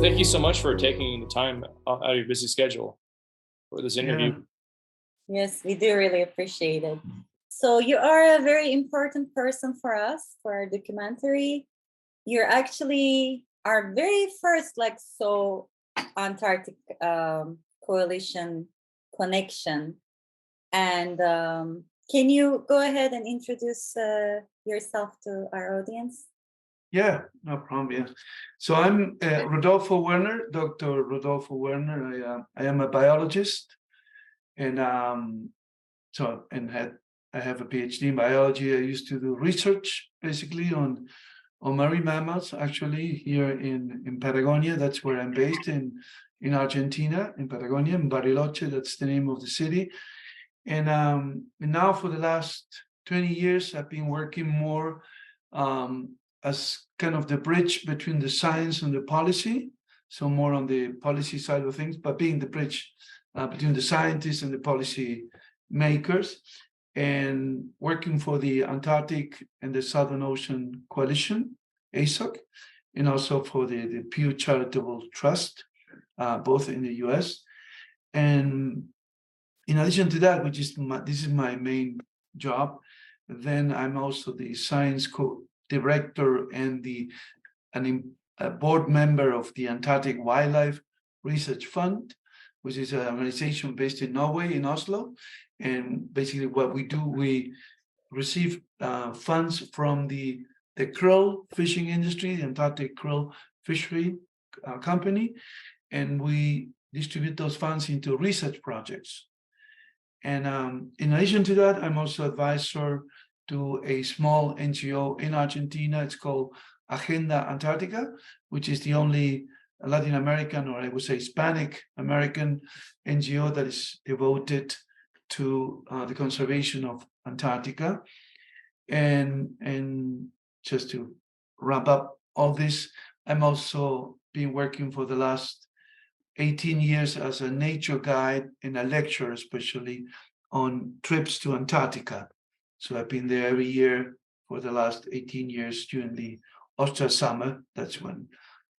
thank you so much for taking the time out of your busy schedule for this Yeah, interview. Yes, we do really appreciate it. So you are a very important person for us for our documentary. You're actually our very first Antarctic coalition connection. And can you go ahead and introduce yourself to our audience? yeah, no problem. Yeah. So I'm Rodolfo Werner, Dr. Rodolfo Werner. I am a biologist, and I have a PhD in biology. I used to do research basically on marine mammals. Actually, here in Patagonia, that's where I'm based in Argentina, in Patagonia, in Bariloche. That's the name of the city. And now for the last 20 years, I've been working more as kind of the bridge between the science and the policy. So more on the policy side of things, but being the bridge between the scientists and the policy makers, and working for the Antarctic and the Southern Ocean Coalition, ASOC, and also for the Pew Charitable Trust, both in the US. And in addition to that, this is my main job, then I'm also the science co-director and a board member of the Antarctic Wildlife Research Fund, which is an organization based in Norway, in Oslo. And basically what we do, we receive funds from the krill fishing industry, the Antarctic krill fishery company, and we distribute those funds into research projects. And in addition to that, I'm also advisor to a small NGO in Argentina. It's called Agenda Antarctica, which is the only Latin American, or I would say Hispanic American NGO that is devoted to the conservation of Antarctica. And just to wrap up all this, I'm also been working for the last 18 years as a nature guide and a lecturer, especially on trips to Antarctica. So I've been there every year for the last 18 years during the Austral summer. That's when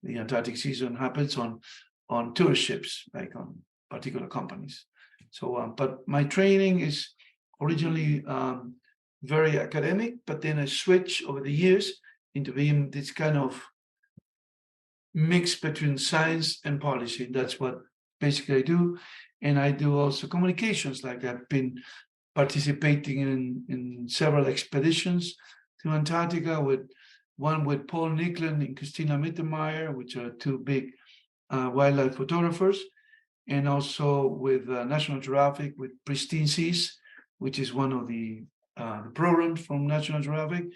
the Antarctic season happens on tourist ships, like on particular companies. So, but my training is originally very academic, but then I switched over the years into being this kind of mix between science and policy. That's what basically I do. And I do also communications, like I've been participating in several expeditions to Antarctica, with one with Paul Nicklin and Christina Mittermeier, which are two big wildlife photographers, and also with National Geographic with Pristine Seas, which is one of the programs from National Geographic.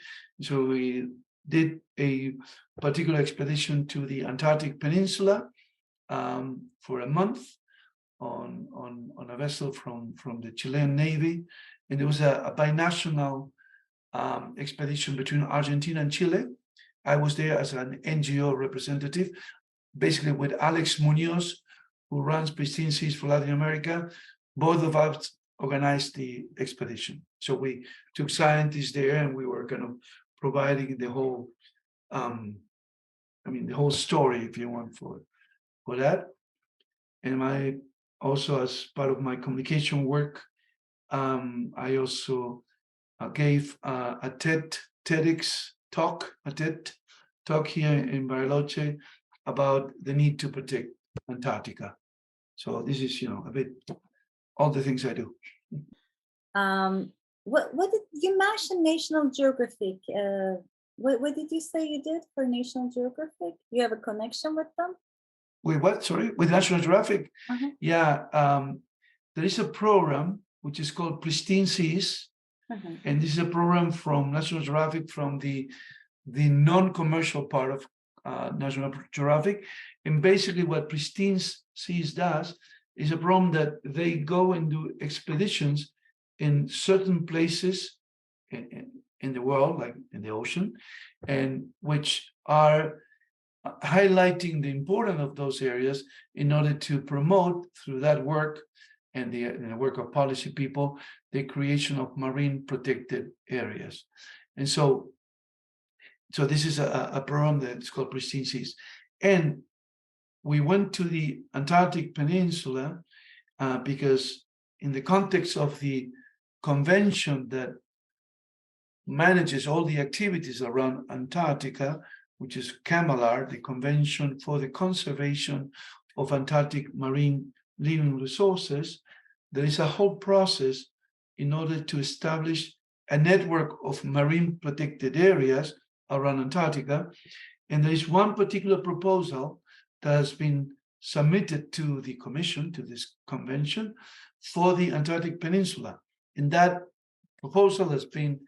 So we did a particular expedition to the Antarctic Peninsula for a month on a vessel from the Chilean Navy, and it was a binational expedition between Argentina and Chile. I was there as an NGO representative, basically with Alex Munoz, who runs Pristine Seas for Latin America. Both of us organized the expedition. So we took scientists there, and we were kind of providing the whole, the whole story, if you want, for that. And I also, as part of my communication work, I also gave a TEDx talk, here in Bariloche about the need to protect Antarctica. So this is, a bit all the things I do. What did you mention National Geographic? What did you say you did for National Geographic? You have a connection with them? With what? Sorry, with National Geographic? Uh-huh. Yeah, there is a program which is called Pristine Seas, and this is a program from National Geographic, from the non-commercial part of National Geographic. And basically what Pristine Seas does is a program that they go and do expeditions in certain places in the world, like in the ocean, and which are highlighting the importance of those areas in order to promote, through that work and the work of policy people, the creation of marine protected areas. And so this is a program that's called Pristine Seas. And we went to the Antarctic Peninsula because in the context of the convention that manages all the activities around Antarctica, which is CAMALAR, the Convention for the Conservation of Antarctic Marine Living Resources, there is a whole process in order to establish a network of marine protected areas around Antarctica. And there is one particular proposal that has been submitted to the commission, to this convention, for the Antarctic Peninsula. And that proposal has been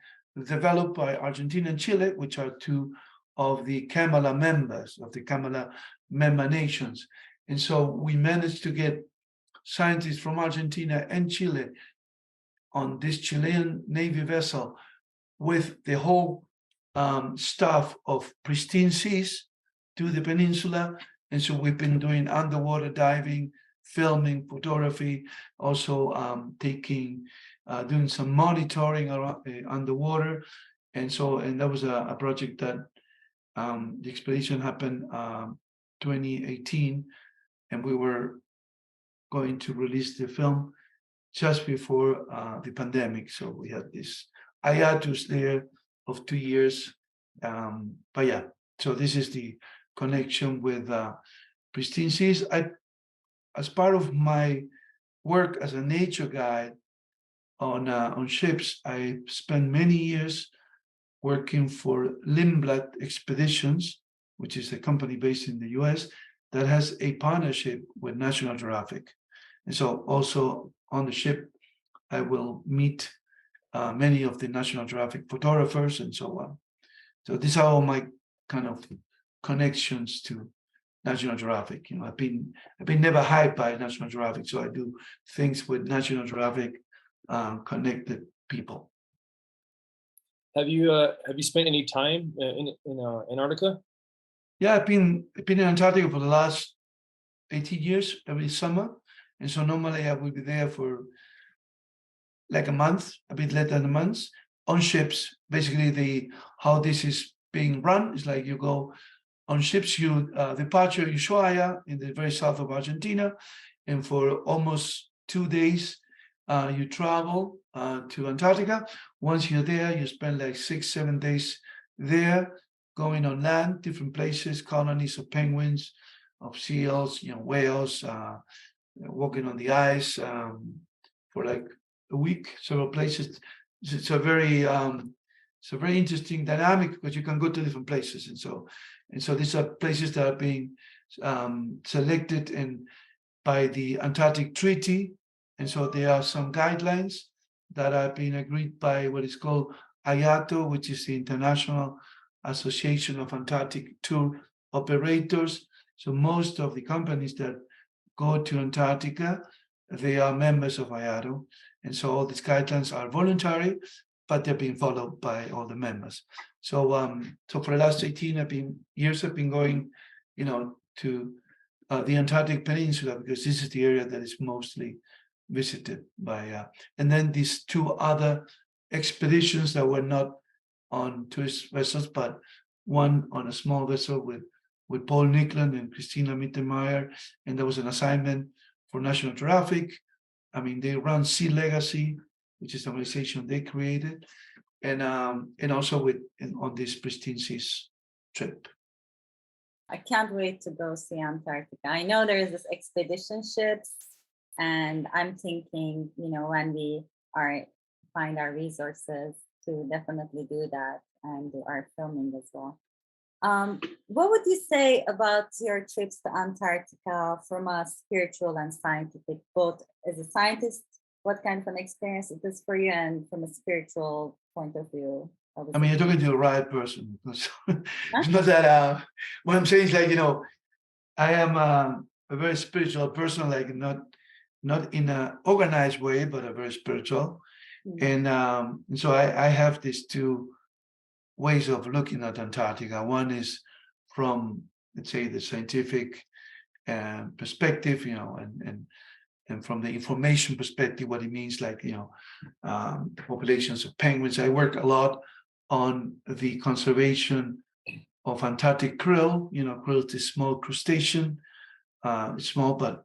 developed by Argentina and Chile, which are two of the CAMALA members, of the CAMALA member nations. And so we managed to get scientists from Argentina and Chile on this Chilean Navy vessel with the whole staff of Pristine Seas to the peninsula. And so we've been doing underwater diving, filming, photography, also doing some monitoring around underwater. And that was a project that the expedition happened 2018, and we were going to release the film just before the pandemic. So we had this hiatus there of 2 years. But yeah, so this is the connection with Pristine Seas. As part of my work as a nature guide on ships, I spent many years working for Lindblad Expeditions, which is a company based in the US that has a partnership with National Geographic. And so also on the ship, I will meet many of the National Geographic photographers and so on. So these are all my kind of connections to National Geographic. You know, I've been never hired by National Geographic, so I do things with National Geographic connected people. Have you spent any time in Antarctica? Yeah, I've been in Antarctica for the last 18 years every summer, and so normally I will be there for like a month, a bit less than a month, on ships. Basically, how this is being run is like you go on ships. You departure Ushuaia in the very south of Argentina, and for almost 2 days you travel to Antarctica. Once you're there, you spend like 6-7 days there, going on land, different places, colonies of penguins, of seals, whales, walking on the ice for like a week, several places. It's a very interesting dynamic because you can go to different places, and so these are places that are being selected by the Antarctic Treaty, and so there are some guidelines that are being agreed by what is called IATO, which is the International Association of Antarctic Tour Operators. So most of the companies that go to Antarctica, they are members of IATO, and so all these guidelines are voluntary, but they're being followed by all the members. So for the last 18 years, I've been going, to the Antarctic Peninsula, because this is the area that is mostly visited by, and then these two other expeditions that were not on tourist vessels, but one on a small vessel with Paul Nicklin and Christina Mittermeier, and there was an assignment for National Geographic. I mean, they run Sea Legacy, which is an organization they created, and also on this Pristine Seas trip. I can't wait to go see Antarctica. I know there's this expedition ships, and I'm thinking, when we find our resources, to definitely do that and do our filming as well. What would you say about your trips to Antarctica from a spiritual and scientific, both as a scientist, what kind of an experience it is for you, and from a spiritual point of view? I mean, you're talking to the right person. It's not that, what I'm saying is like, I am a very spiritual person, like not in an organized way, but a very spiritual. Mm-hmm. And so I have these two ways of looking at Antarctica. One is from, let's say, the scientific perspective, and from the information perspective, what it means, like, populations of penguins. I work a lot on the conservation of Antarctic krill. Krill is a small crustacean It's small, but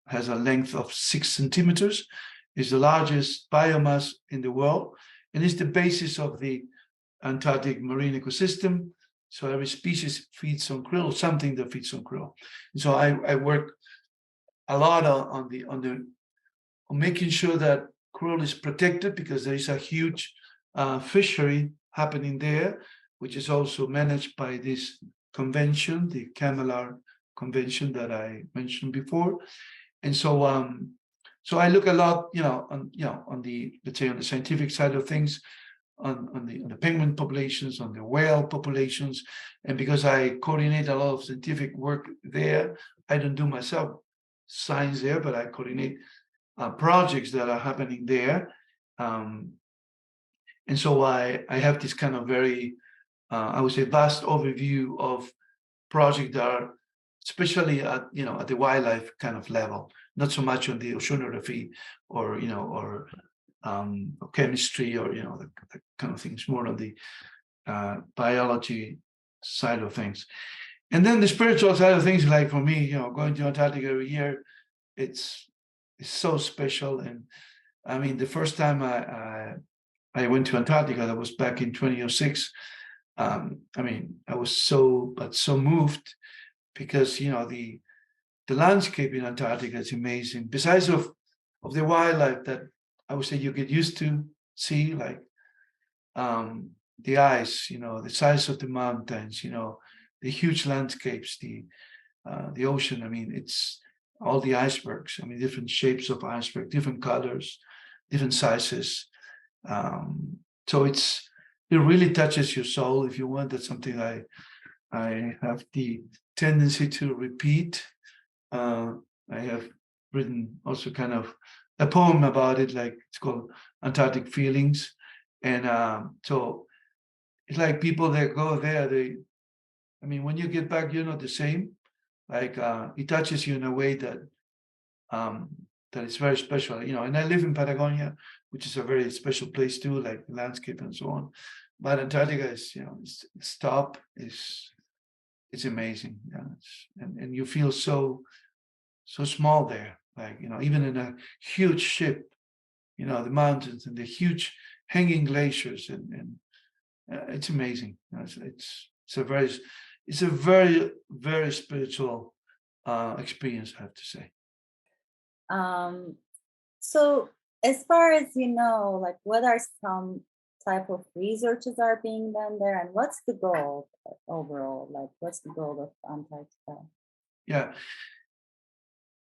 has a length of 6 centimeters. Is the largest biomass in the world, and is the basis of the Antarctic marine ecosystem. So every species feeds on krill, something that feeds on krill. And so I work a lot on making sure that krill is protected, because there is a huge fishery happening there, which is also managed by this convention, the Camelar Convention that I mentioned before. And so I look a lot, on the, let's say, on the scientific side of things, on the penguin populations, on the whale populations, and because I coordinate a lot of scientific work there, I don't do myself science there, but I coordinate projects that are happening there, and so I have this kind of very, I would say, vast overview of projects that are, especially at the wildlife kind of level, not so much on the oceanography or chemistry or the kind of things, more on the biology side of things. And then the spiritual side of things, like for me, going to Antarctica every year, it's so special. And I mean, the first time I went to Antarctica, that was back in 2006. I mean, I was so moved, because the landscape in Antarctica is amazing. Besides of the wildlife that I would say you get used to see, like the ice, the size of the mountains, the huge landscapes, the ocean. I mean, it's all the icebergs. I mean, different shapes of iceberg, different colors, different sizes. So it really touches your soul, if you want. That's something I have the tendency to repeat. I have written also kind of a poem about it, like it's called Antarctic Feelings. And so it's like people that go there, I mean, when you get back, you're not the same. Like it touches you in a way that is very special, and I live in Patagonia, which is a very special place too, like landscape and so on. But Antarctica is, it's top, it's amazing. Yeah, and you feel so small there, like, even in a huge ship, the mountains and the huge hanging glaciers, and it's amazing. It's a very, very spiritual experience, I have to say. So as far as like, what are some type of researches are being done there, and what's the goal overall? Like, what's the goal of Antarctica? Yeah,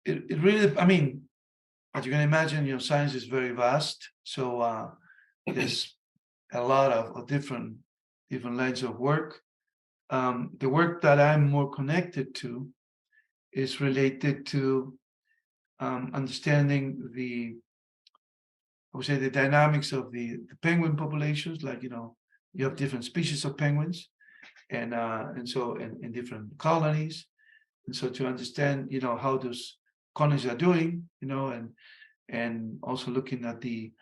it really, I mean, as you can imagine, science is very vast. So there's a lot of different lines of work. The work that I'm more connected to is related to understanding I would say, the dynamics of the penguin populations. Like, you have different species of penguins, and so in different colonies. And so to understand, how those colonies are doing, and also looking at the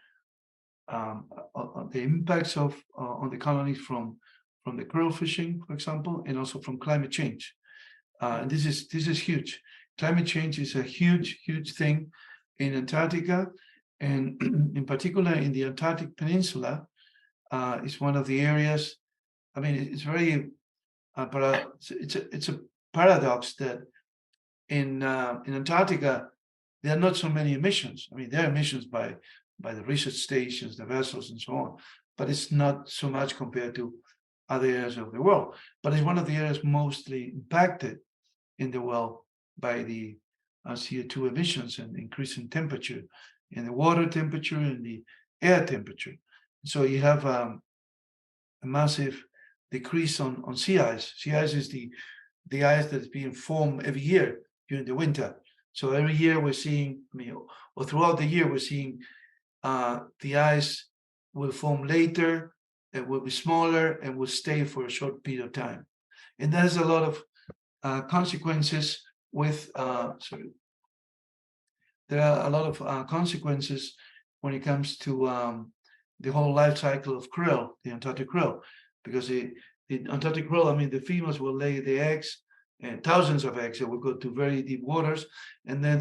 impacts of on the colonies from the krill fishing, for example, and also from climate change. And this is huge. Climate change is a huge thing in Antarctica, and in particular in the Antarctic Peninsula. Is one of the areas. I mean, it's very, it's a paradox that in Antarctica there are not so many emissions. I mean, there are emissions by the research stations, the vessels, and so on, but it's not so much compared to other areas of the world. But it's one of the areas mostly impacted in the world by the CO2 emissions and increasing temperature, in the water temperature and the air temperature. So you have a massive decrease on sea ice. Sea ice is the ice that is being formed every year during the winter. So every year we're seeing, or throughout the year, we're seeing the ice will form later, it will be smaller, and will stay for a short period of time. And there's a lot of consequences with, there are a lot of consequences when it comes to the whole life cycle of krill, the Antarctic krill, because the Antarctic krill, I mean, the females will lay the eggs, and thousands of eggs. They will go to very deep waters, and then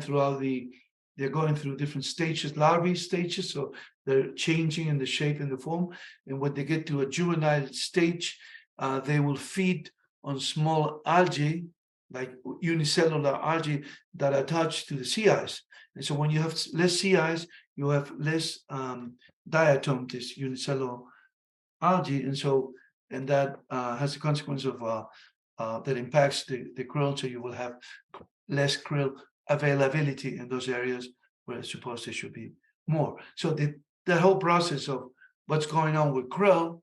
they're going through different stages, larvae stages, so they're changing in the shape and the form. And when they get to a juvenile stage, they will feed on small algae, like unicellular algae that attach to the sea ice. And so when you have less sea ice, you have less diatom, this unicellular algae, and that has the consequence of that impacts the krill, so you will have less krill availability in those areas where I suppose there should be more. So the whole process of what's going on with krill,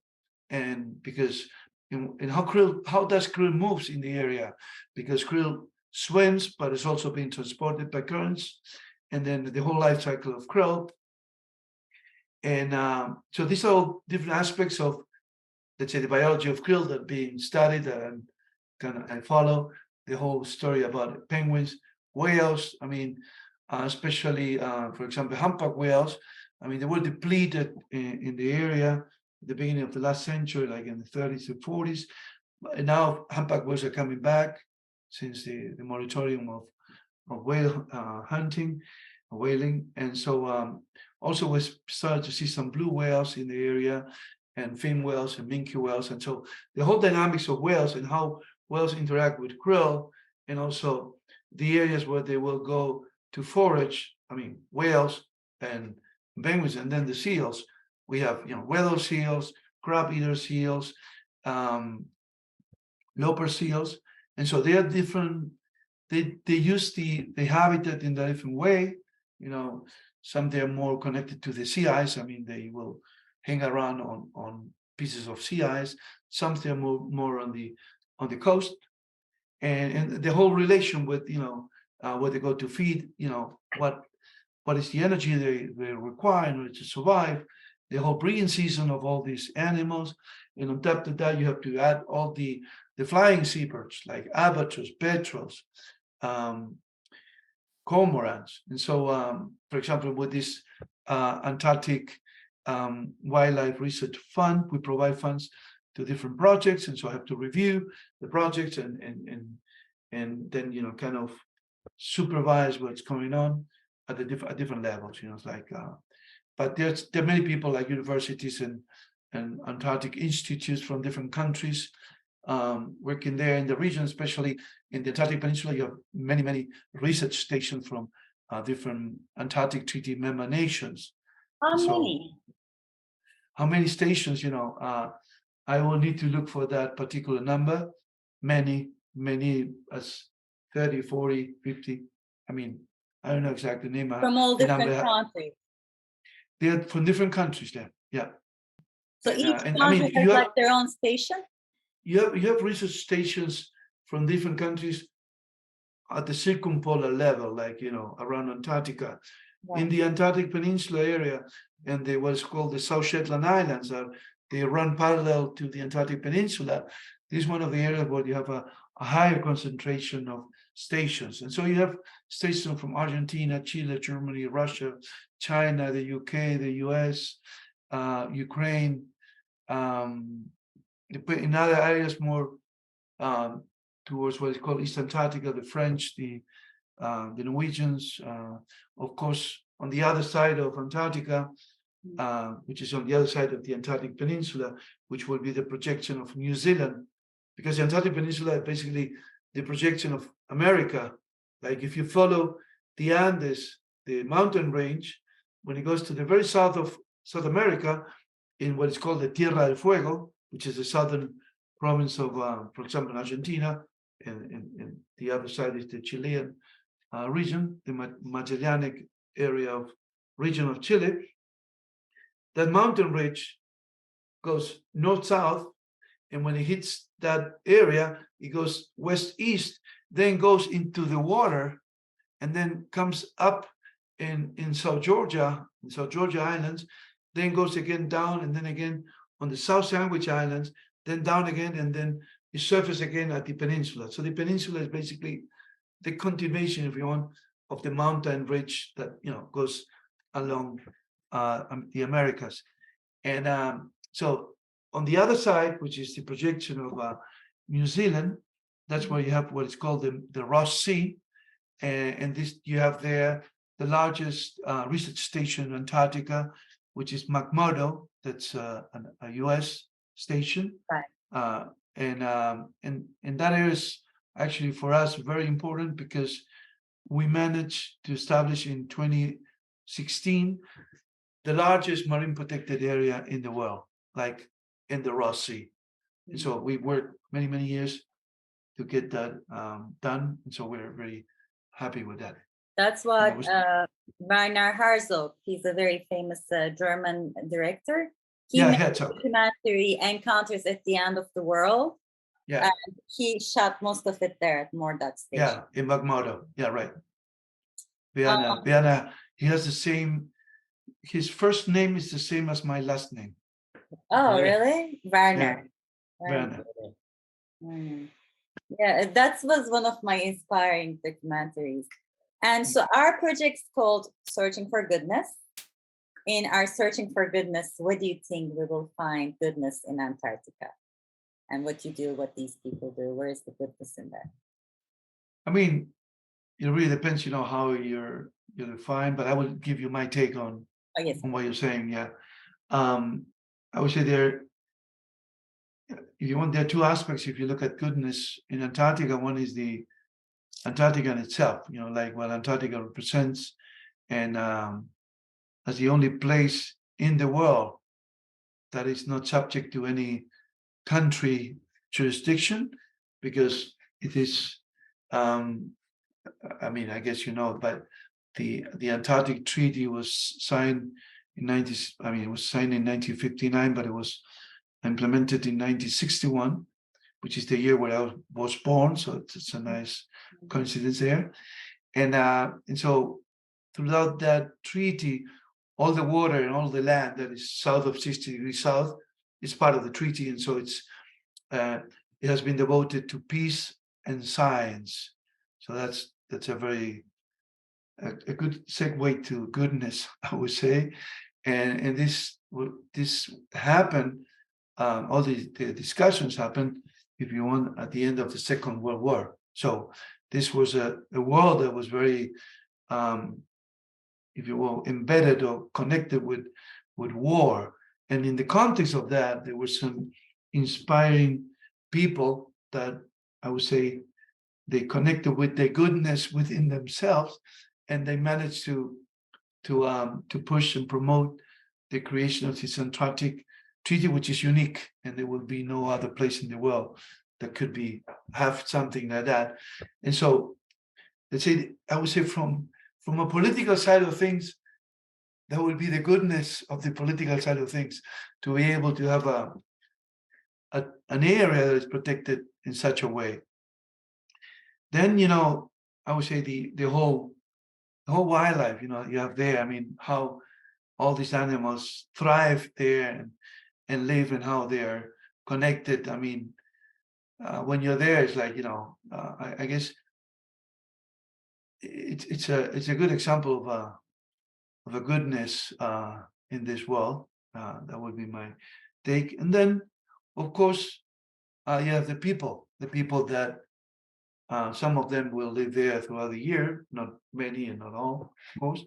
and because in how does krill moves in the area, because krill swims, but it's also being transported by currents, and then the whole life cycle of krill. And so these are all different aspects of, let's say, the biology of krill that are being studied, and I follow the whole story about penguins, whales. I mean, especially for example, humpback whales. I mean, they were depleted in the area at the beginning of the last century, like in the 30s and 40s. And now humpback whales are coming back since the moratorium of whale hunting, whaling. And so also we started to see some blue whales in the area, and fin whales and minke whales. And so the whole dynamics of whales and how whales interact with krill, and also the areas where they will go to forage. I mean, whales and penguins, and then the seals. We have, weather seals, crab eater seals, leopard seals, and so they are different. They use the habitat in a different way. Some they're more connected to the sea ice. I mean, they will hang around on pieces of sea ice. Some they're more on the coast, and the whole relation with where they go to feed. What is the energy they require in order to survive? The whole breeding season of all these animals, and on top of that, you have to add all the flying seabirds like albatross, petrels, cormorants. And so, for example, with this Antarctic Wildlife Research Fund, we provide funds to different projects, and so I have to review the projects and then kind of supervise what's going on at different levels. It's like, but there are many people like universities and Antarctic institutes from different countries working there in the region, especially in the Antarctic Peninsula. You have many research stations from different Antarctic Treaty member nations. How So, many? How many stations? I will need to look for that particular number. Many as 30, 40, 50. I mean, I don't know exactly the name. From all the different number. countries. They're from different countries there. Yeah. So And, each and country I mean, has you have, like their own station? you have research stations from different countries at the circumpolar level, like around Antarctica. Right. In the Antarctic Peninsula area, and what's called the South Shetland Islands, they run parallel to the Antarctic Peninsula. This is one of the areas where you have a higher concentration of stations. And so you have stations from Argentina, Chile, Germany, Russia, China, the UK, the US, Ukraine, in other areas more towards what is called East Antarctica, the French, the Norwegians, of course, on the other side of Antarctica, which is on the other side of the Antarctic Peninsula, which will be the projection of New Zealand, because the Antarctic Peninsula is basically the projection of America. Like if you follow the Andes, the mountain range, when it goes to the very south of South America, in what is called the Tierra del Fuego, which is the southern province of, for example, Argentina, and the other side is the Chilean region, the Magellanic area of region of Chile. That mountain ridge goes north-south, and when it hits that area, it goes west-east, then goes into the water, and then comes up in South Georgia Islands, then goes again down, and then again on the South Sandwich Islands, then down again, and then it surfaces again at the peninsula. So the peninsula is basically the continuation, if you want, of the mountain ridge that goes along the Americas. And so on the other side, which is the projection of New Zealand, That's where you have what is called the Ross Sea, and this you have there the largest research station in Antarctica, which is McMurdo. That's a U.S. station, Right. and that is actually for us very important because we managed to establish in 2016 the largest marine protected area in the world, like in the Ross Sea. And so we worked many years to get that done, and so we're very happy with that. That's And what it was, Werner Herzog, he's a very famous German director. He yeah, made yeah, a so documentary Encounters at the End of the World. yeah, He shot most of it there at Mordat Station. yeah, in McMurdo. Yeah, right. Um, Viana, he has the same. His first name is the same as my last name. oh, Yeah. really? Werner. Werner. Mm. Yeah, that was one of my inspiring documentaries. And so our project's called Searching for Goodness. In our Searching for Goodness, what do you think we will find goodness in Antarctica? And what you do, what these people do, where is the goodness in there? I mean, it really depends, how you're defined, but I will give you my take on Oh, yes. what you're saying. Yeah. I would say if you want, there are two aspects. If you look at goodness in Antarctica, one is the Antarctica in itself, like what Antarctica represents, and as the only place in the world that is not subject to any country jurisdiction, because it is, I guess but the Antarctic Treaty was signed in it was signed in 1959, but it was implemented in 1961, which is the year where I was born. So it's a nice coincidence there. And so throughout that treaty, all the water and all the land that is south of 60 degrees south is part of the treaty. And so it has been devoted to peace and science. So that's a very a good segue to goodness, I would say. And this happened. All the discussions happened, if you want, at the end of the Second World War. So this was a world that was very, if you will, embedded or connected with war. And in the context of that, there were some inspiring people that I would say they connected with the goodness within themselves, and they managed to push and promote the creation of this Antarctic Treaty, which is unique, and there will be no other place in the world that could have something like that. And so, let's say, I would say from a political side of things, that would be the goodness of the political side of things, to be able to have an area that is protected in such a way. Then, I would say the whole wildlife, you have there. I mean, how all these animals thrive there and live, and how they're connected. I mean, when you're there, it's like, I guess it's a good example of a goodness in this world. That would be my take. And then, of course, you have the people that some of them will live there throughout the year, not many and not all, of course.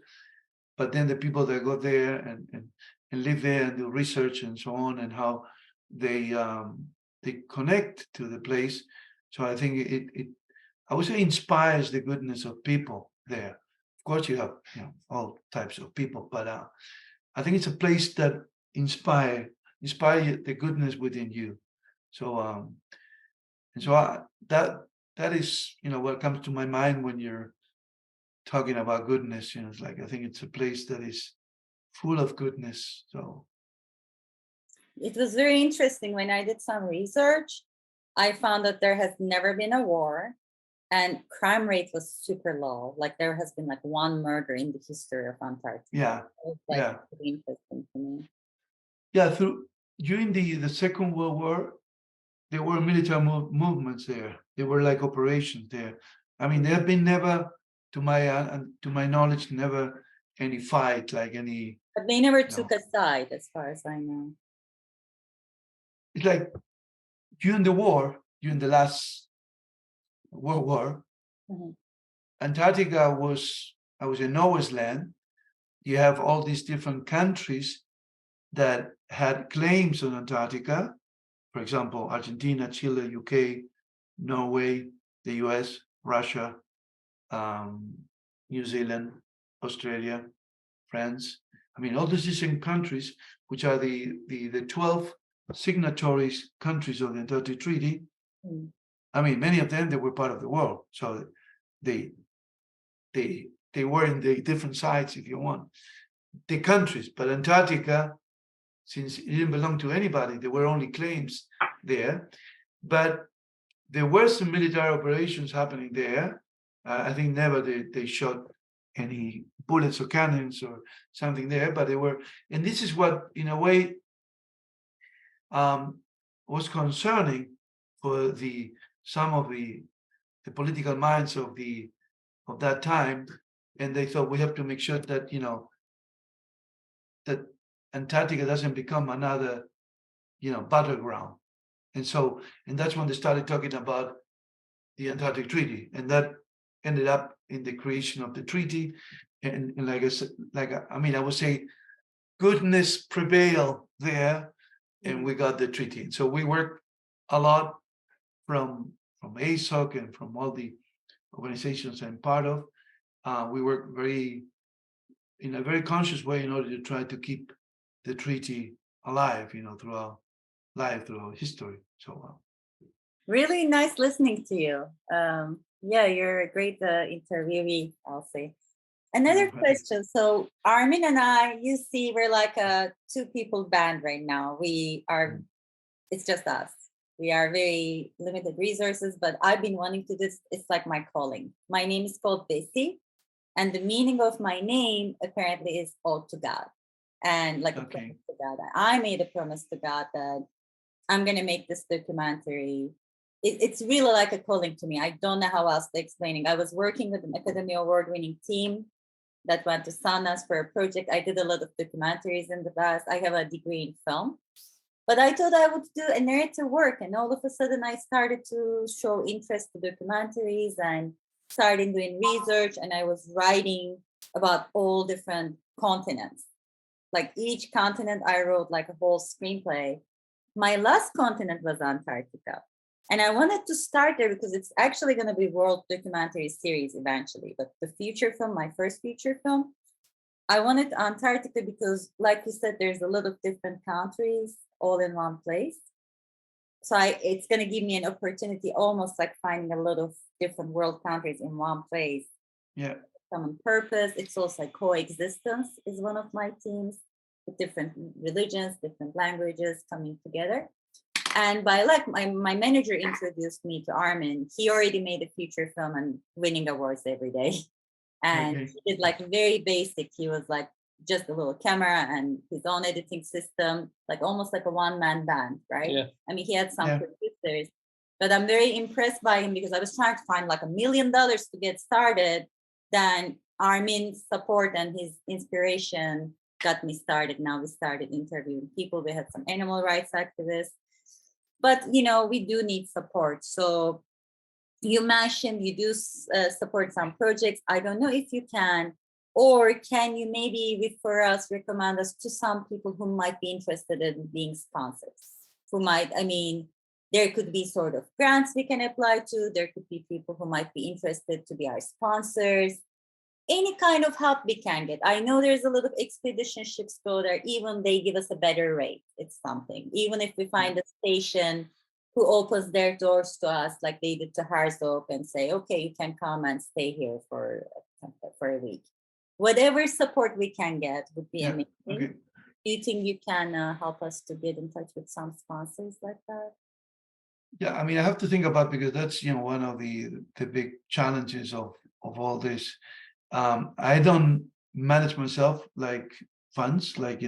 But then the people that go there and live there and do research and so on, and how they connect to the place. So I think it I would say inspires the goodness of people there. Of course, you have all types of people, but I think it's a place that inspire the goodness within you. So and so that is what comes to my mind when you're talking about goodness. It's like, I think it's a place that is full of goodness. So it was very interesting. When I did some research, I found that there has never been a war, and crime rate was super low. Like, there has been like one murder in the history of Antarctica. yeah, It was like pretty interesting to me. Yeah, during the Second World War, there were military movements there. There were like operations there. I mean, there have been never, to my knowledge, never any fight, like any. But they never took a side, as far as I know. It's like during the war, during the last World War. Mhm. Antarctica was a Noah's land. You have all these different countries that had claims on Antarctica. For example, Argentina, Chile, UK, Norway, the US, Russia, New Zealand, Australia, France. I mean, all these different countries, which are the 12 signatories countries of the Antarctic Treaty. Mm. I mean, many of them, they were part of the world. So they they were in the different sides, if you want, the countries. But Antarctica, since it didn't belong to anybody, there were only claims there. But there were some military operations happening there. I think never they shot any bullets or cannons or something there, but they were, and this is what, in a way, was concerning for some of the political minds of that time, and they thought we have to make sure that that Antarctica doesn't become another battleground, and that's when they started talking about the Antarctic Treaty, and that ended up in the creation of the treaty, and like I said, I mean, I would say goodness prevailed there, and we got the treaty. So we worked a lot from ASOC and from all the organizations I'm part of. We work in a very conscious way in order to try to keep the treaty alive, throughout history. So Really nice listening to you. Yeah, you're a great interviewee, I'll say. Another question. So Armin and I, you see, we're like a two-people band right now. It's just us. We are very limited resources, but I've been wanting to do this. It's like my calling. My name is called Bessie, and the meaning of my name apparently is ode to God. And like a promise to God. I made a promise to God that I'm going to make this documentary. It's really like a calling to me. I don't know how else to explain it. I was working with an Academy Award-winning team that went to Sundance for a project. I did a lot of documentaries in the past. I have a degree in film. But I thought I would do a narrative work. And all of a sudden, I started to show interest to documentaries and started doing research. And I was writing about all different continents. Like each continent, I wrote like a whole screenplay. My last continent was Antarctica. And I wanted to start there because it's actually going to be world documentary series eventually. But the feature film, my first feature film, I wanted Antarctica because, like you said, there's a lot of different countries all in one place. So it's going to give me an opportunity, almost like finding a lot of different world countries in one place. Yeah. Common purpose. It's also like coexistence is one of my themes, with different religions, different languages coming together. And by luck, my manager introduced me to Armin. He already made a feature film and winning awards every day. And he did like very basic. He was like just a little camera and his own editing system, like almost like a one-man band, right? Yeah. I mean, he had some producers, but I'm very impressed by him because I was trying to find like $1 million to get started. Then Armin's support and his inspiration got me started. Now we started interviewing people. We had some animal rights activists, but we do need support. So you mentioned you do support some projects. I don't know if you can, or can you maybe recommend us to some people who might be interested in being sponsors, there could be sort of grants we can apply to. There could be people who might be interested to be our sponsors. Any kind of help we can get. I know there's a lot of expedition ships go there. Even they give us a better rate. It's something. Even if we find a station who opens their doors to us, like they did to Harzop, and say, okay, you can come and stay here for a week. Whatever support we can get would be amazing. Okay. Do you think you can help us to get in touch with some sponsors like that? Yeah, I mean, I have to think about, because that's one of the big challenges of all this. I don't manage myself like funds, like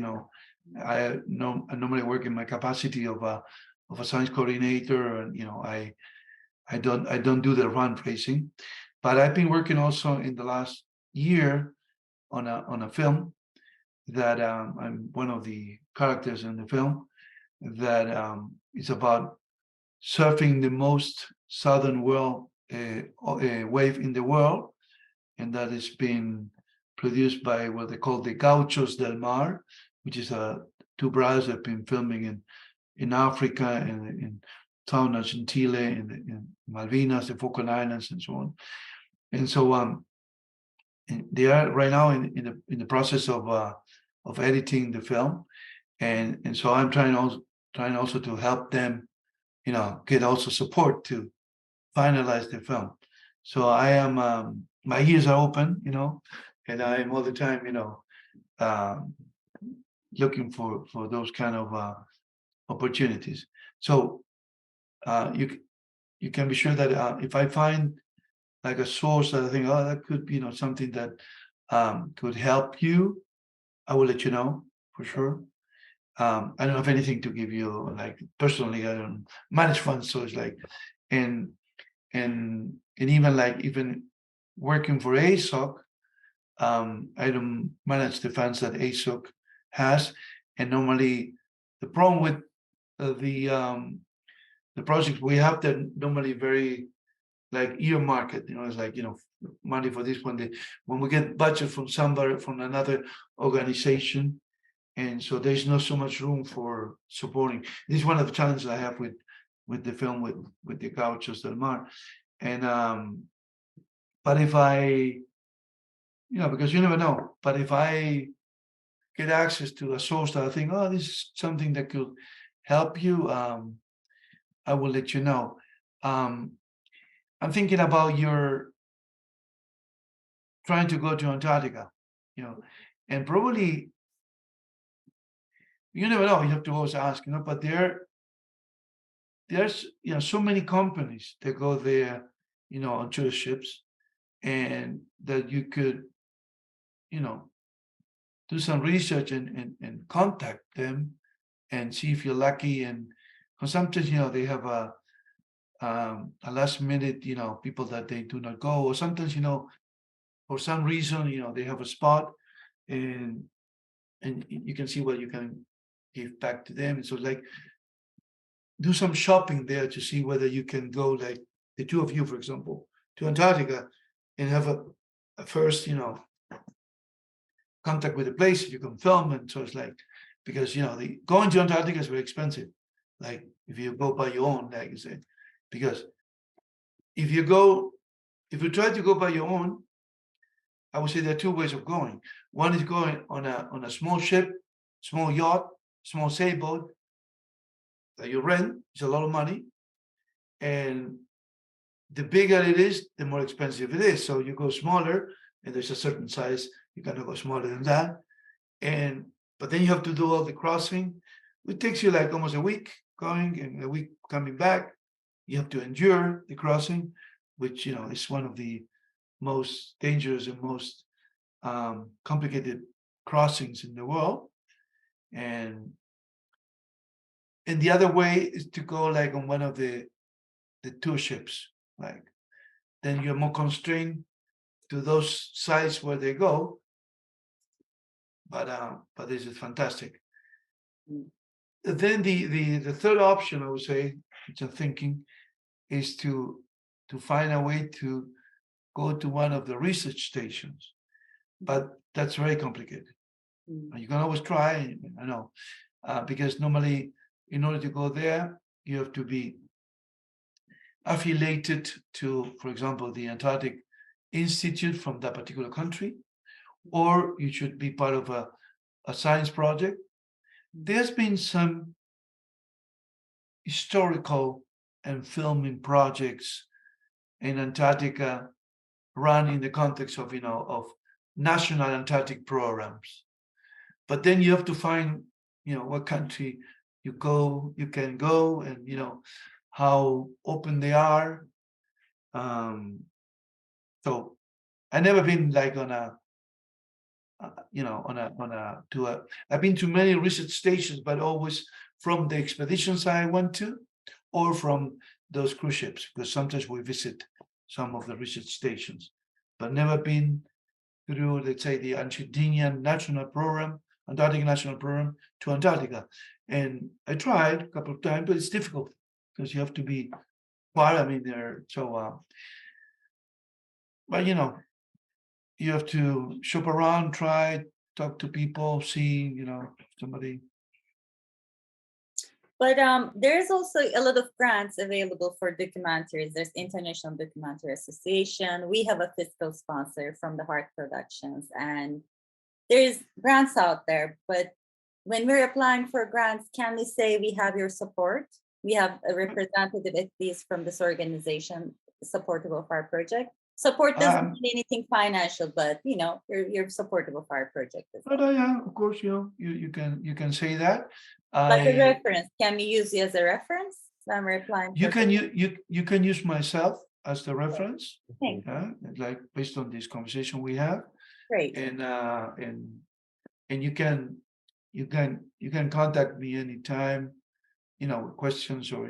I normally work in my capacity of a science coordinator, and I don't do the fundraising, but I've been working also in the last year on a film that I'm one of the characters in the film, that is about surfing the most southern world wave in the world, and that is being produced by what they call the Gauchos del Mar, which is two brothers that have been filming in Africa and in towns in Chile, in Malvinas, the Falkland Islands, and so on. And so and they are right now in the process of editing the film, and so I'm trying also to help them, get also support to finalize the film. So I am my ears are open, and I am all the time, um, looking for those kind of opportunities. So you can be sure that if I find like a source that I think, oh, that could be, something that could help you, I will let you know for sure. I don't have anything to give you, like personally. I don't manage funds, so it's like, and even working for ASOC, I don't manage the funds that ASOC has, and normally the problem with the projects we have, they're normally very like earmarked. It's like, money for this one. When we get budget from somebody, from another organization, and so there's not so much room for supporting. This is one of the challenges I have with the film with the Gauchos del Mar. And but if I, because you never know, but if I get access to a source that I think, oh, this is something that could help you, I will let you know. I'm thinking about your trying to go to Antarctica, and probably you never know. You have to always ask, but there's so many companies that go there, on tourist ships, and that you could, do some research and contact them and see if you're lucky. And because sometimes, they have a last minute, people that they do not go, or sometimes, for some reason, they have a spot, and you can see what you can give back to them. And so, like, do some shopping there to see whether you can go, like the two of you, for example, to Antarctica and have a first, contact with the place. You can film, and so it's like, because the going to Antarctica is very expensive. Like if you go by your own, like you said, because if you try to go by your own, I would say there are two ways of going. One is going on a small ship, small yacht, small sailboat that you rent. It's a lot of money, and the bigger it is, the more expensive it is. So you go smaller, and there's a certain size. You cannot go smaller than that. But then you have to do all the crossing. It takes you like almost a week going and a week coming back. You have to endure the crossing, which is one of the most dangerous and most complicated crossings in the world. And the other way is to go like on one of the tour ships. Like then you're more constrained to those sites where they go. But this is fantastic. Then the third option, I would say, which I'm thinking, is to find a way to go to one of the research stations, but that's very complicated. You can always try, I know, because normally in order to go there, you have to be affiliated to, for example, the Antarctic Institute from that particular country, or you should be part of a science project. There's been some historical and filming projects in Antarctica run in the context of, of national Antarctic programs. But then you have to find, what country you can go, and, how open they are. So I've never been like I've been to many research stations, but always from the expeditions I went to, or from those cruise ships, because sometimes we visit some of the research stations, but never been through, let's say, the Argentinian National Program, Antarctic National Program to Antarctica. And I tried a couple of times, but it's difficult because you have to be part. I mean, they're so but you have to shop around, try, talk to people, see, somebody. But there's also a lot of grants available for documentaries. There's International Documentary Association. We have a fiscal sponsor from the Heart Productions, and there's grants out there. But when we're applying for grants, can we say we have your support? We have a representative, at least from this organization, supportive of our project. Support doesn't mean anything financial, but you're supportive of our project as well. But yeah, of course, you can say that. Like a reference, can we use you as a reference when we're applying? You can use myself as the reference. Thanks. Like based on this conversation we have. Great. And you can contact me anytime, with questions, or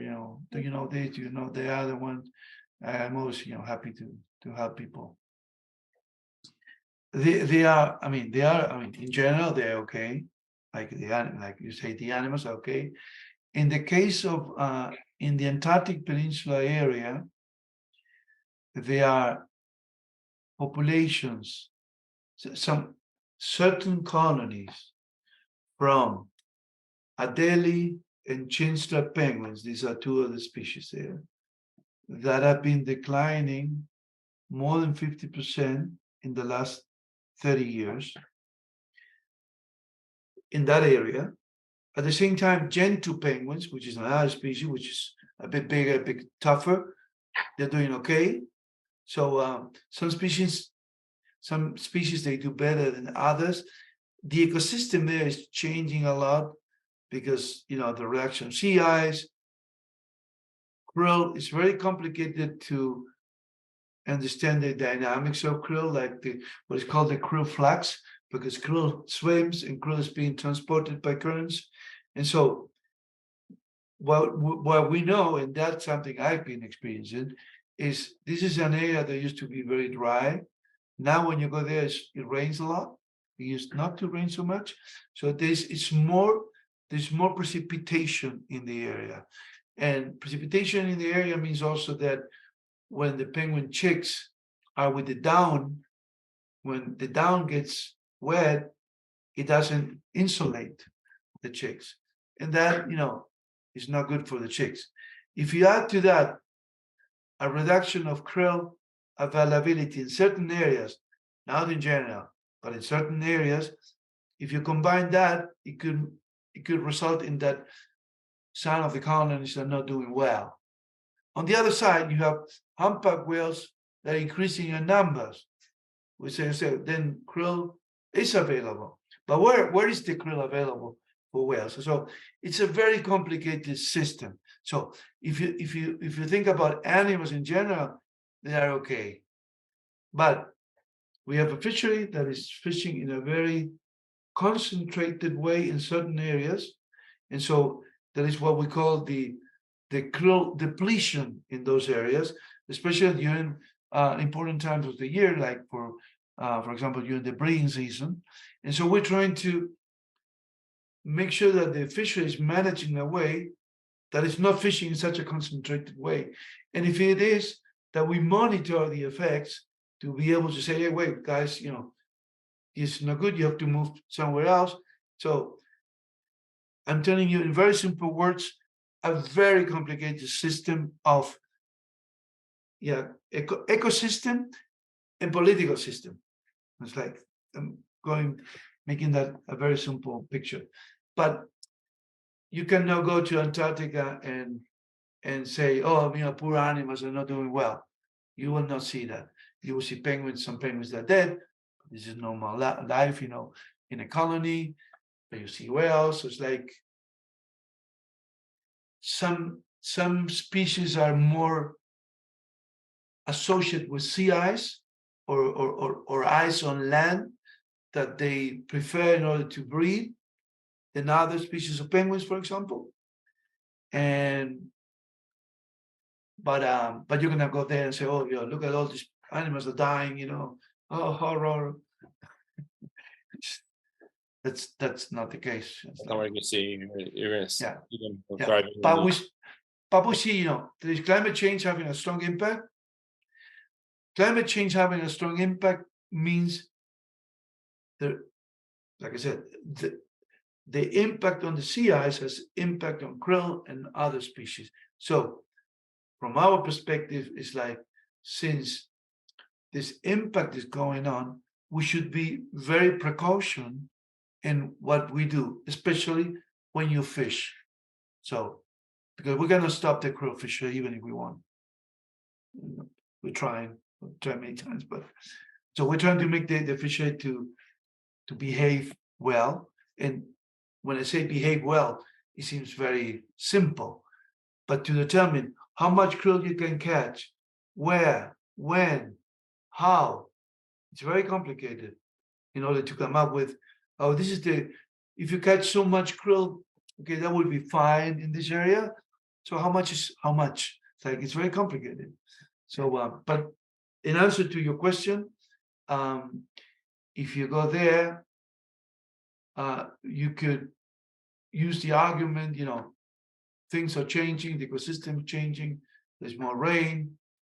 do you know this, do you know the other one? I'm always happy to help people. They are in general they're okay. Like you say, the animals are okay. In the case of in the Antarctic Peninsula area, there are populations, some certain colonies from Adelie and chinstrap penguins. These are two of the species there that have been declining more than 50% in the last 30 years in that area. At the same time, gentoo penguins, which is another species, which is a bit bigger, a bit tougher, they're doing okay. So some species they do better than others. The ecosystem there is changing a lot because the reduction of sea ice. Krill is very complicated to understand the dynamics of krill, like what is called the krill flux, because krill swims and krill is being transported by currents. And so what we know, and that's something I've been experiencing, is this is an area that used to be very dry. Now when you go there, it rains a lot. It used not to rain so much. So there's more precipitation in the area. And precipitation in the area means also that when the penguin chicks are with the down, when the down gets wet, it doesn't insulate the chicks. And that, is not good for the chicks. If you add to that a reduction of krill availability in certain areas, not in general, but in certain areas, if you combine that, it could result in that some of the colonies are not doing well. On the other side, you have humpback whales that are increasing in numbers. We say then krill is available. But where is the krill available for whales? So it's a very complicated system. So if you think about animals in general, they are okay. But we have a fishery that is fishing in a very concentrated way in certain areas. And so that is what we call the krill depletion in those areas, especially during important times of the year, like for example, during the breeding season. And so we're trying to make sure that the fishery is managed in a way that it's not fishing in such a concentrated way. And if it is, that we monitor the effects to be able to say, hey, wait, guys, it's not good, you have to move somewhere else. So I'm telling you in very simple words, a very complicated system of ecosystem and political system. It's like I'm making that a very simple picture. But you can now go to Antarctica and say, oh, poor animals are not doing well. You will not see that. You will see penguins, some penguins that are dead. This is normal life, in a colony. But you see whales. So it's like some species are more associated with sea ice or ice on land that they prefer in order to breed than other species of penguins, for example. But you're gonna go there and say, oh, look at all these animals are dying, oh, horror. That's not the case. That's not what you can see. You're gonna see them Yeah. thriving. But we see, there is climate change having a strong impact. climate change having a strong impact means there, like I said, the impact on the sea ice has impact on krill and other species. So from our perspective, it's like, since this impact is going on, we should be very precaution in what we do, especially when you fish. So, because we're gonna stop the krill fisher even if we want. We're trying many times, but so we're trying to make the fishery to behave well. And when I say behave well, it seems very simple, but to determine how much krill you can catch, where, when, how, it's very complicated in order to come up with, oh, this is if you catch so much krill, okay, that would be fine in this area. So how much is how much? It's like, it's very complicated. So, but in answer to your question, if you go there, you could use the argument, things are changing, the ecosystem is changing, there's more rain,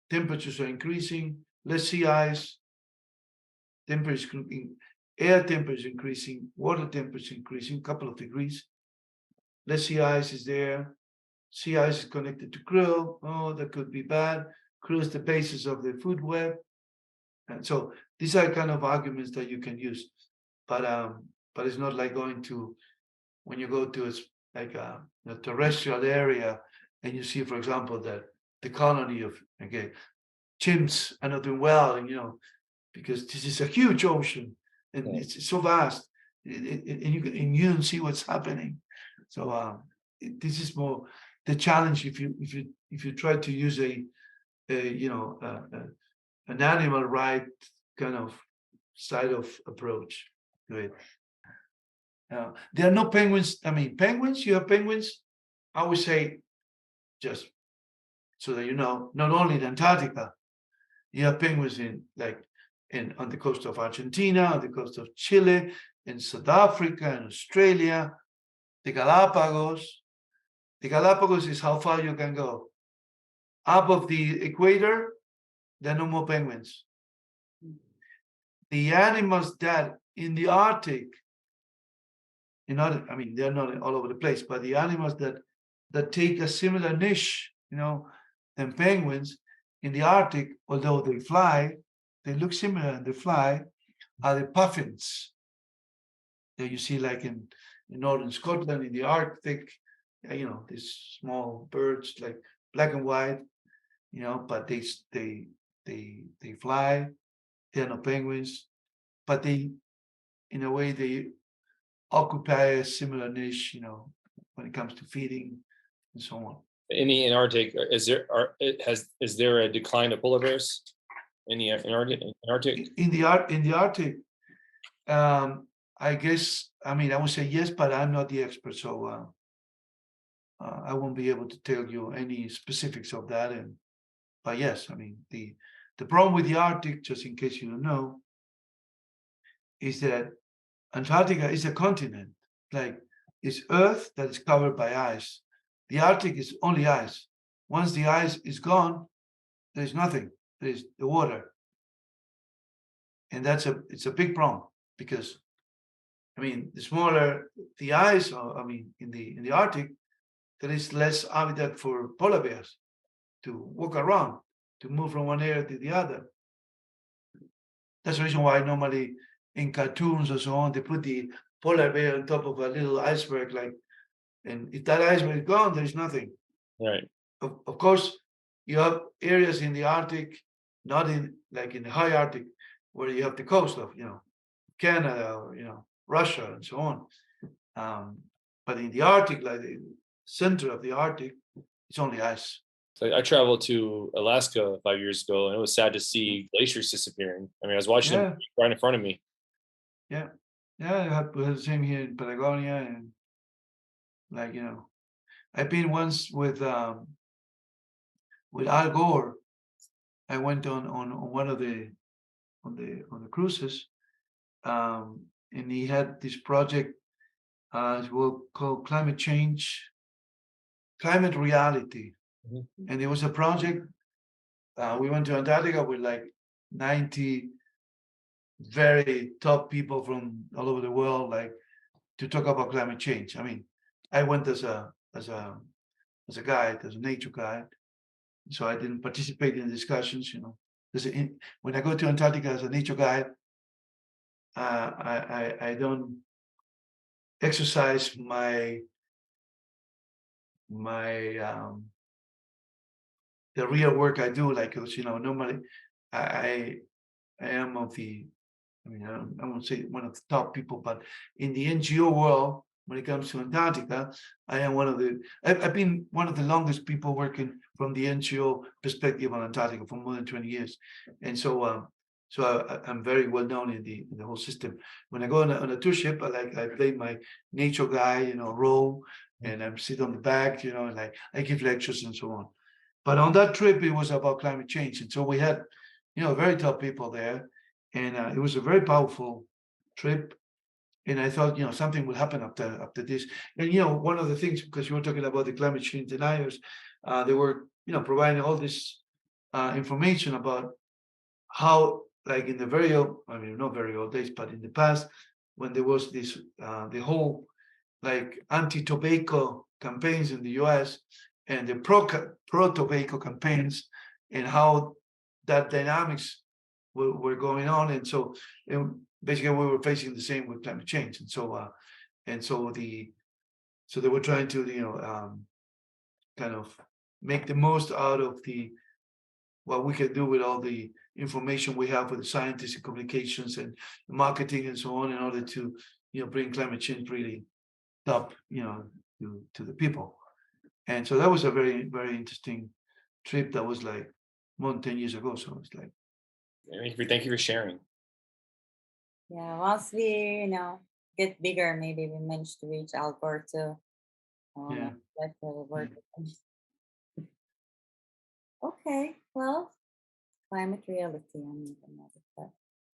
temperatures are increasing, less sea ice, air temperature increasing, water temperature increasing, a couple of degrees, less sea ice is there, sea ice is connected to krill, oh, that could be bad, krill is the basis of the food web, and so these are kind of arguments that you can use, but it's not like going to, when you go to a terrestrial area and you see, for example, that the colony of chimps are not doing well, and because this is a huge ocean and it's so vast, and you don't see what's happening. So this is more the challenge if you try to use an animal right kind of side of approach to it. There are no penguins. I mean, penguins, you have penguins. I would say, just so that you know, not only in Antarctica, you have penguins on the coast of Argentina, on the coast of Chile, in South Africa, and Australia, the Galapagos. The Galapagos is how far you can go. Up of the equator, there are no more penguins. The animals that in the Arctic, I mean, they're not all over the place, but the animals that take a similar niche, than penguins in the Arctic, although they fly, they look similar and they fly, are the puffins that you see like in northern Scotland, in the Arctic, these small birds like black and white, but they fly. They're not penguins, but they, in a way, they occupy a similar niche, when it comes to feeding and so on. In the Antarctic, is there a decline of polar bears in the Antarctic? In the Arctic, I guess, I mean, I would say yes, but I'm not the expert, so I won't be able to tell you any specifics of that. But yes, I mean, the problem with the Arctic, just in case you don't know, is that Antarctica is a continent, like it's Earth that is covered by ice. The Arctic is only ice. Once the ice is gone, there's nothing. There's the water, and it's a big problem because, I mean, the smaller the ice, or I mean, in the Arctic, there is less habitat for polar bears to walk around, to move from one area to the other. That's the reason why normally in cartoons or so on, they put the polar bear on top of a little iceberg, and if that iceberg is gone, there's nothing. Right. Of course, you have areas in the Arctic, not in the high Arctic, where you have the coast of, Canada or, Russia and so on. But in the Arctic, like the center of the Arctic, it's only ice. So I traveled to Alaska 5 years ago, and it was sad to see glaciers disappearing. I mean, I was watching them right in front of me. Yeah, we have the same here in Patagonia, and I've been once with Al Gore. I went on one of the on the cruises, and he had this project called climate change, climate reality. And it was a project. We went to Antarctica with 90 very top people from all over the world, like to talk about climate change. I mean, I went as a guide, as a nature guide, so I didn't participate in discussions. You know, when I go to Antarctica as a nature guide, I don't exercise my the real work I do, like, because, you know, normally I I am of the, I mean, I won't say one of the top people, but in the NGO world, when it comes to Antarctica, I am one of the, I've been one of the longest people working from the NGO perspective on Antarctica for more than 20 years. And so, I'm very well known in the whole system. When I go on a tour ship, I play my nature guy, you know, role, and I'm sit on the back, you know, and I give lectures and so on. But on that trip, it was about climate change, and so we had, you know, very top people there, and it was a very powerful trip. And I thought, you know, something will happen after this. And you know, one of the things, because you were talking about the climate change deniers, they were, you know, providing all this information about how, like in the very old, I mean, not very old days, but in the past, when there was this, the whole like anti-tobacco campaigns in the US and the pro-tobacco campaigns, and how that dynamics were going on. And so basically we were facing the same with climate change. And so they were trying to, you know, kind of make the most out of what we can do with all the information we have with the scientists and communications and marketing and so on, in order to, you know, bring climate change really up, you know, to the people. And so that was a very, very interesting trip. That was like more than 10 years ago. So it's like, Thank you for sharing. Yeah, once we, get bigger, maybe we manage to reach Al Gore too. yeah. Like work with him. Okay, well, climate reality.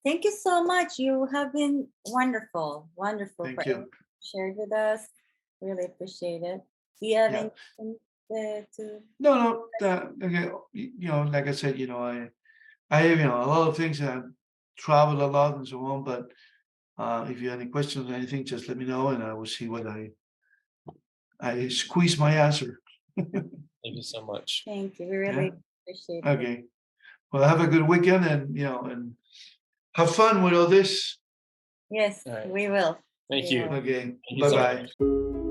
Thank you so much. You have been wonderful, wonderful Thank for you. everything you shared with us. Really appreciate it. Do you have Yeah. anything to? No, okay, you know, like I said, you know, I have, you know, a lot of things, and I travel a lot and so on. But if you have any questions or anything, just let me know, and I will see what I squeeze my answer. Thank you so much. Thank you. We really appreciate it. Okay. Well, have a good weekend, and you know, and have fun with all this. Yes, All right. we will. Thank We you. will. Okay. Thank you Bye so bye. much.